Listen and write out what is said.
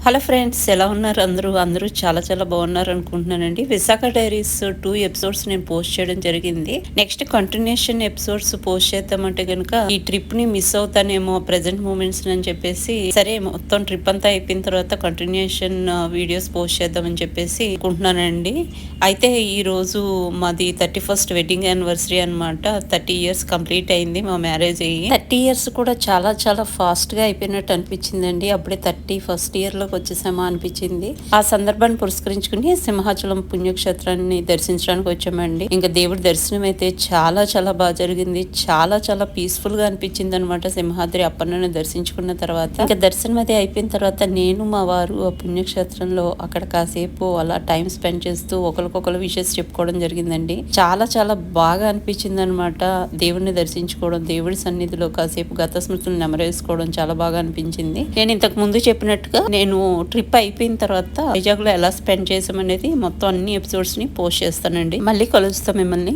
Hello friends, ఎలా ఉన్నారు అందరూ? అందరూ చాలా చాలా బాగున్నారు అనుకుంటున్నానండి. విశాఖ డైరీస్ 2 ఎపిసోడ్స్ నేను పోస్ట్ చేయడం జరిగింది. నెక్స్ట్ కంటిన్యూషన్ ఎపిసోడ్స్ పోస్ట్ చేద్దామంటే కనుక ఈ ట్రిప్ ని మిస్ అవుతానేమో ప్రెజెంట్ మూమెంట్స్ అని చెప్పేసి, సరే మొత్తం ట్రిప్ అంతా అయిపోయిన తర్వాత కంటిన్యూషన్ వీడియోస్ పోస్ట్ చేద్దామని చెప్పేసి అనుకుంటున్నానండి. అయితే ఈ రోజు మాది 31st వెడ్డింగ్ యానివర్సరీ అనమాట. 30 years కంప్లీట్ అయింది మా మ్యారేజ్ అయ్యి. 30 years కూడా చాలా చాలా ఫాస్ట్ గా అయిపోయినట్టు అనిపించిందండి. అప్పుడే 31st year లో వచ్చేసామా అనిపించింది. ఆ సందర్భాన్ని పురస్కరించుకుని సింహాచలం పుణ్యక్షేత్రాన్ని దర్శించడానికి వచ్చామండి. ఇంకా దేవుడి దర్శనం అయితే చాలా చాలా బాగా జరిగింది. చాలా చాలా పీస్ఫుల్ గా అనిపించింది అనమాట. సింహాద్రి అప్పన్నను దర్శించుకున్న తర్వాత ఇంకా దర్శనం అది అయిపోయిన తర్వాత నేను మా వారు ఆ పుణ్యక్షేత్రంలో అక్కడ కాసేపు అలా టైం స్పెండ్ చేస్తూ ఒకరికొకరు విషెస్ చెప్పుకోవడం జరిగిందండి. చాలా చాలా బాగా అనిపించింది అనమాట. దేవుడిని దర్శించుకోవడం, దేవుడి సన్నిధిలో కాసేపు గత స్మృతులు నెమరేసుకోవడం చాలా బాగా అనిపించింది. నేను ఇంతకు ముందు చెప్పినట్టుగా నేను ట్రిప్ అయిపోయిన తర్వాత వైజాగ్ లో ఎలా స్పెండ్ చేసామనేది మొత్తం అన్ని ఎపిసోడ్స్ ని పోస్ట్ చేస్తానండి. మళ్ళీ కలుస్తాం మిమ్మల్ని.